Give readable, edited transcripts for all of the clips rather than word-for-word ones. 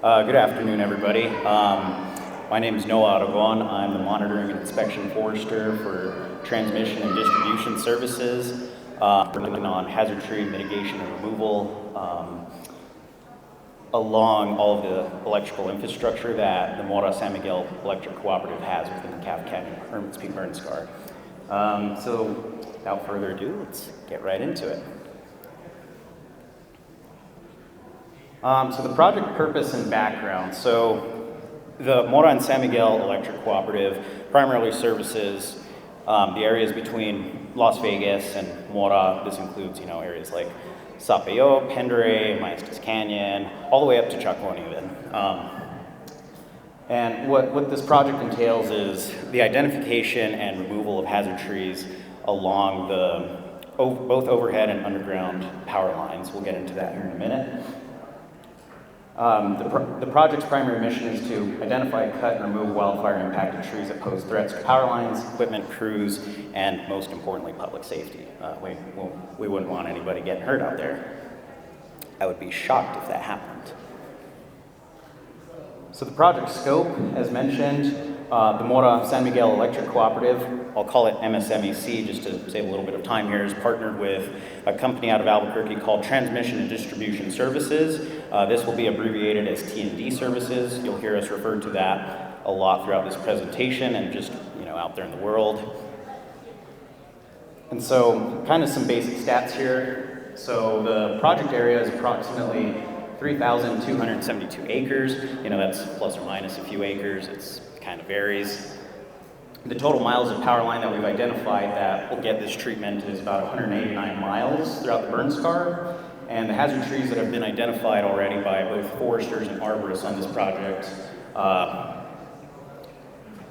Good afternoon, everybody. My name is Noah Aragon. I'm the Monitoring and Inspection Forester for Transmission and Distribution Services, working on hazard tree mitigation and removal along all of the electrical infrastructure that the Mora-San Miguel Electric Cooperative has within the Calf Canyon Hermit's Peak Burn Scar. So without further ado, let's get right into it. So the project purpose and background. So the Mora-San Miguel Electric Cooperative primarily services the areas between Las Vegas and Mora. This includes, areas like Sapeo, Pendere, Maestas Canyon, all the way up to Chacon even. And what this project entails is the identification and removal of hazard trees along the both overhead and underground power lines. We'll get into that here in a minute. The project's primary mission is to identify, cut, and remove wildfire-impacted trees that pose threats to power lines, equipment, crews, and most importantly, public safety. We wouldn't want anybody getting hurt out there. I would be shocked if that happened. So the project scope, as mentioned, the Mora-San Miguel Electric Cooperative, I'll call it MSMEC just to save a little bit of time here, is partnered with a company out of Albuquerque called Transmission and Distribution Services. This will be abbreviated as T&D Services. You'll hear us refer to that a lot throughout this presentation and just out there in the world. And so kind of some basic stats here. So the project area is approximately 3,272 acres. That's plus or minus a few acres. It kind of varies. The total miles of power line that we've identified that will get this treatment is about 189 miles throughout the burn scar. And the hazard trees that have been identified already by both foresters and arborists on this project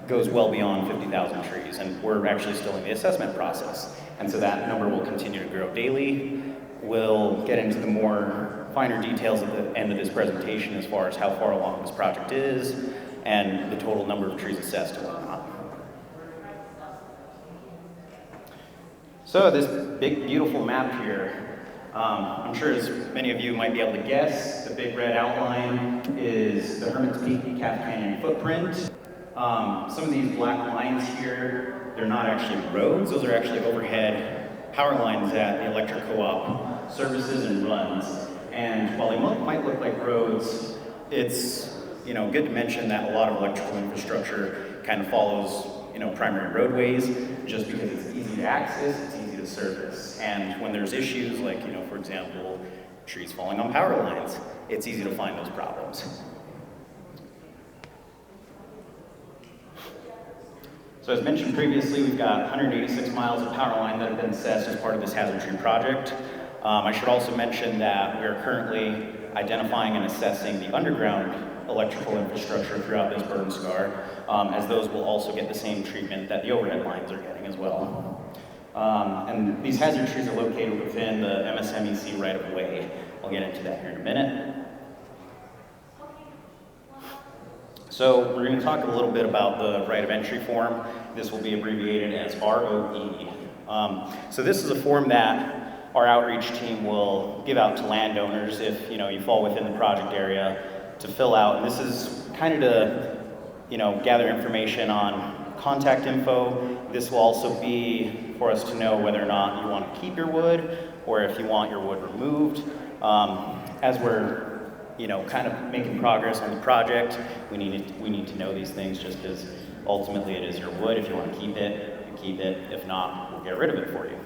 goes well beyond 50,000 trees. And we're actually still in the assessment process. And so that number will continue to grow daily. We'll get into the more finer details at the end of this presentation as far as how far along this project is and the total number of trees assessed and whatnot. So this big, beautiful map here, I'm sure as many of you might be able to guess, the big red outline is the Hermit's Peak Calf Canyon footprint. Some of these black lines here, they're not actually roads, those are actually overhead power lines that the electric co-op services and runs. And while they might look like roads, it's good to mention that a lot of electrical infrastructure kind of follows primary roadways just because it's easy to access, it's easy to service. And when there's issues like, for example, trees falling on power lines, it's easy to find those problems. So as mentioned previously, we've got 186 miles of power line that have been assessed as part of this hazard tree project. I should also mention that we are currently identifying and assessing the underground electrical infrastructure throughout this burn scar, as those will also get the same treatment that the overhead lines are getting as well. And these hazard trees are located within the MSMEC right-of-way. I'll get into that here in a minute. So we're going to talk a little bit about the right of entry form. This will be abbreviated as ROE. So this is a form that our outreach team will give out to landowners if you fall within the project area to fill out. And this is kind of to gather information on contact info. This will also be for us to know whether or not you want to keep your wood or if you want your wood removed. As we're kind of making progress on the project, we need to know these things just because ultimately it is your wood. If you want to keep it, you keep it. If not, we'll get rid of it for you.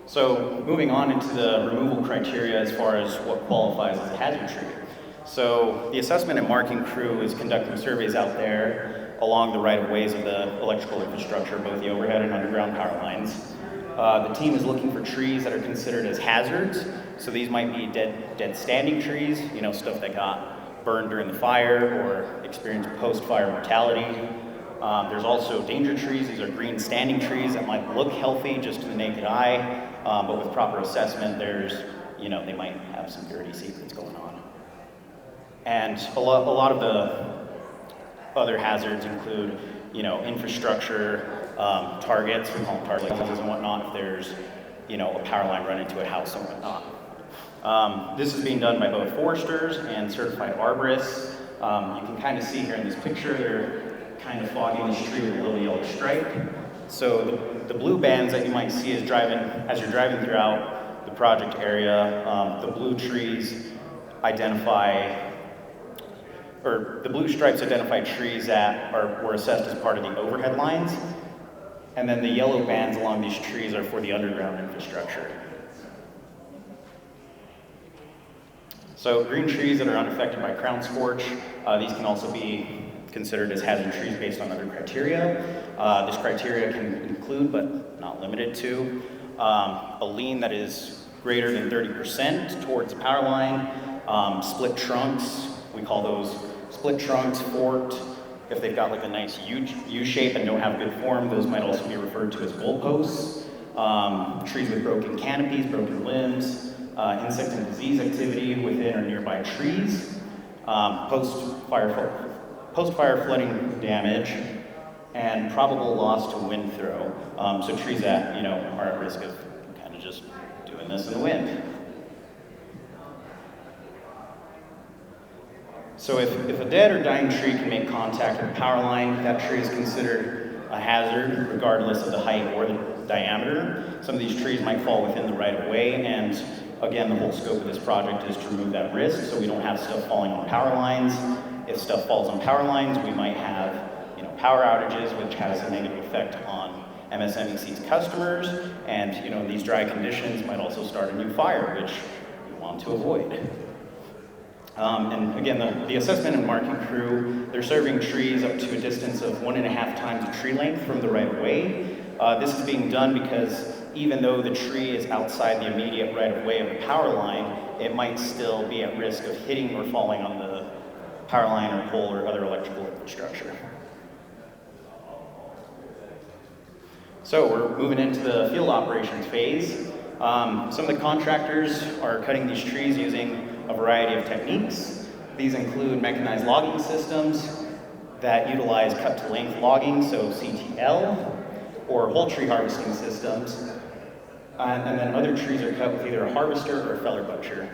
So moving on into the removal criteria as far as what qualifies as a hazard tree. So the assessment and marking crew is conducting surveys out there along the right-of-ways of the electrical infrastructure, both the overhead and underground power lines. The team is looking for trees that are considered as hazards. So these might be dead standing trees, stuff that got burned during the fire or experienced post-fire mortality. There's also danger trees. These are green standing trees that might look healthy just to the naked eye, but with proper assessment, they might have some dirty secrets going on. And a lot of the other hazards include, infrastructure, targets, we call them targets and whatnot, if there's, a power line run into a house and whatnot. This is being done by both foresters and certified arborists. You can kind of see here in this picture, they're kind of fogging this tree with a little yellow stripe. So the blue bands that you might see as you're driving throughout the project area, the blue trees the blue stripes identify trees that were assessed as part of the overhead lines, and then the yellow bands along these trees are for the underground infrastructure. So green trees that are unaffected by crown scorch, these can also be considered as hazard trees based on other criteria. This criteria can include, but not limited to, a lean that is greater than 30% towards the power line, split trunks, we call those split trunks, forked. If they've got like a nice U shape and don't have good form, those might also be referred to as goalposts. Trees with broken canopies, broken limbs, insect and disease activity within or nearby trees, post-fire flooding damage, and probable loss to wind throw. So trees that are at risk of kind of just doing this in the wind. So if a dead or dying tree can make contact with a power line, that tree is considered a hazard regardless of the height or the diameter. Some of these trees might fall within the right of way, and again, the whole scope of this project is to remove that risk so we don't have stuff falling on power lines. If stuff falls on power lines, we might have power outages, which has a negative effect on MSMEC's customers, and these dry conditions might also start a new fire, which we want to avoid. And again, the assessment and marking crew, they're serving trees up to a distance of 1.5 times the tree length from the right of way. This is being done because even though the tree is outside the immediate right of way of the power line, it might still be at risk of hitting or falling on the power line or pole or other electrical infrastructure. So we're moving into the field operations phase. Some of the contractors are cutting these trees using a variety of techniques. These include mechanized logging systems that utilize cut-to-length logging, so CTL, or whole tree harvesting systems. And then other trees are cut with either a harvester or a feller butcher.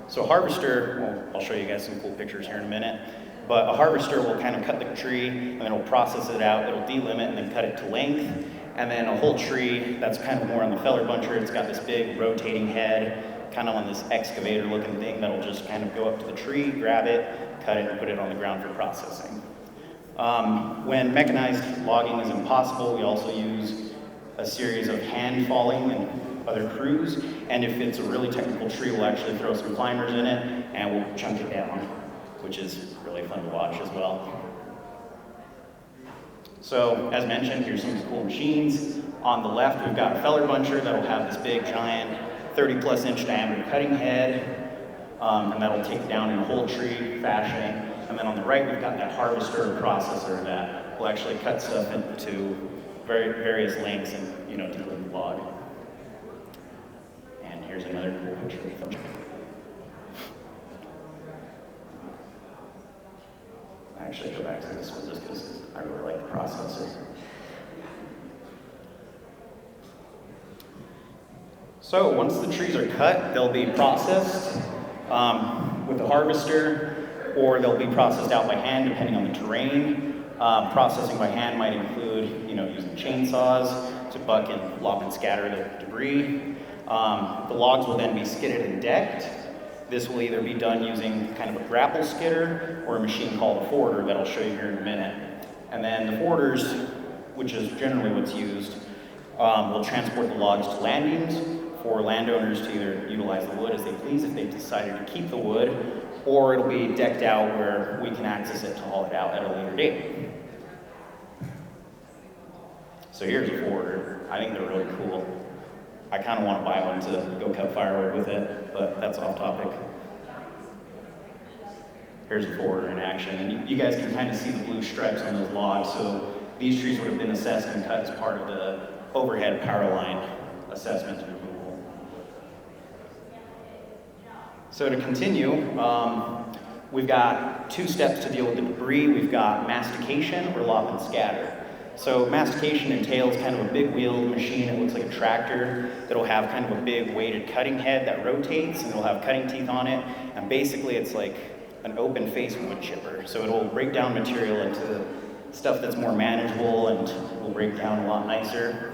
So harvester, well, I'll show you guys some cool pictures here in a minute, but a harvester will kind of cut the tree, and then it'll process it out, it'll delimit, and then cut it to length. And then a whole tree, that's kind of more on the feller butcher, it's got this big rotating head, kind of on this excavator looking thing that'll just kind of go up to the tree, grab it, cut it, and put it on the ground for processing. When mechanized logging is impossible, we also use a series of hand falling and other crews, and if it's a really technical tree, we'll actually throw some climbers in it and we'll chunk it down, which is really fun to watch as well. So, as mentioned, here's some cool machines. On the left, we've got a feller buncher that'll have this big, giant, 30-plus inch diameter cutting head, and that'll take down in a whole tree fashion. And then on the right, we've got that harvester or processor that will actually cut stuff into various lengths and delimit the log. And here's another cool picture. I actually go back to this one just because I really like the processor. So once the trees are cut, they'll be processed with a harvester, or they'll be processed out by hand depending on the terrain. Processing by hand might include using chainsaws to buck and lop and scatter the debris. The logs will then be skidded and decked. This will either be done using kind of a grapple skidder or a machine called a forwarder that I'll show you here in a minute. And then the forwarders, which is generally what's used, will transport the logs to landings for landowners to either utilize the wood as they please if they've decided to keep the wood, or it'll be decked out where we can access it to haul it out at a later date. So here's a forwarder. I think they're really cool. I kind of want to buy one to go cut firewood with it, but that's off topic. Here's a forwarder in action, and you guys can kind of see the blue stripes on those logs, so these trees would have been assessed and cut as part of the overhead power line assessment and removal. So to continue, we've got 2 steps to deal with the debris. We've got mastication or lop and scatter. So mastication entails kind of a big wheeled machine that looks like a tractor that'll have kind of a big weighted cutting head that rotates, and it'll have cutting teeth on it. And basically it's like an open face wood chipper. So it'll break down material into stuff that's more manageable and will break down a lot nicer.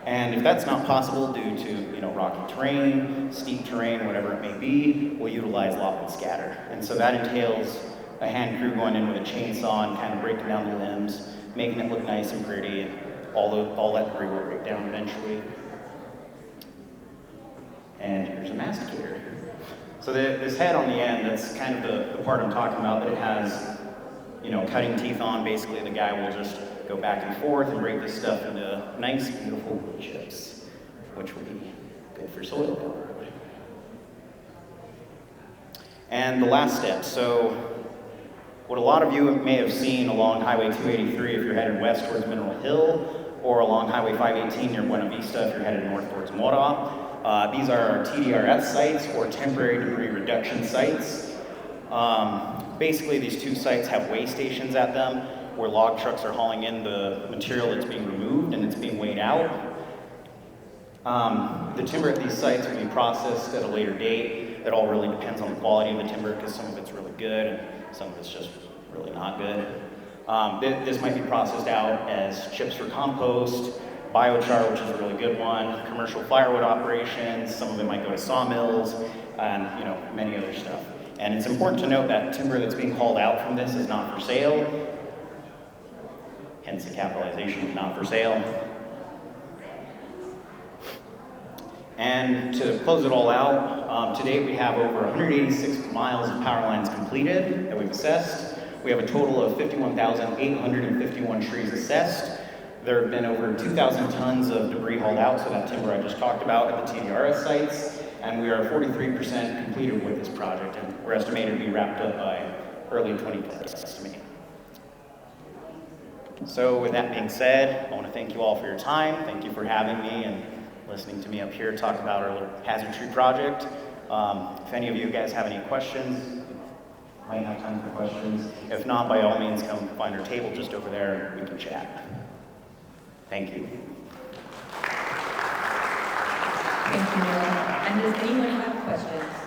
And if that's not possible due to rocky terrain, steep terrain, whatever it may be, we'll utilize lop and scatter. And so that entails a hand crew going in with a chainsaw and kind of breaking down the limbs, making it look nice and pretty, and all that debris will break down eventually. And here's a masticator. So this head on the end, that's kind of the part I'm talking about, that it has cutting teeth on. Basically the guy will just go back and forth and break this stuff into nice, beautiful wood chips, which will be good for soil cover. And the last step, so what a lot of you may have seen along Highway 283 if you're headed west towards Mineral Hill, or along Highway 518 near Buena Vista if you're headed north towards Mora. These are our TDRS sites, or temporary debris reduction sites. Basically, these two sites have weigh stations at them where log trucks are hauling in the material that's being removed and it's being weighed out. The timber at these sites will be processed at a later date. It all really depends on the quality of the timber, because some of it's really good and some of it's just really not good. This might be processed out as chips for compost, biochar, which is a really good one, commercial firewood operations, some of it might go to sawmills, and many other stuff. And it's important to note that timber that's being hauled out from this is not for sale, hence the capitalization of not for sale. And to close it all out, to date we have over 186 miles of power lines completed that we've assessed. We have a total of 51,851 trees assessed. There have been over 2,000 tons of debris hauled out, so that timber I just talked about at the TDRS sites, and we are 43% completed with this project, and we're estimated to be wrapped up by early 2020. So with that being said, I want to thank you all for your time. Thank you for having me and listening to me up here talk about our hazard tree project. If any of you guys have any questions, might have time for questions. If not, by all means, come find our table just over there and we can chat. Thank you. Thank you, Mora. And does anyone have questions?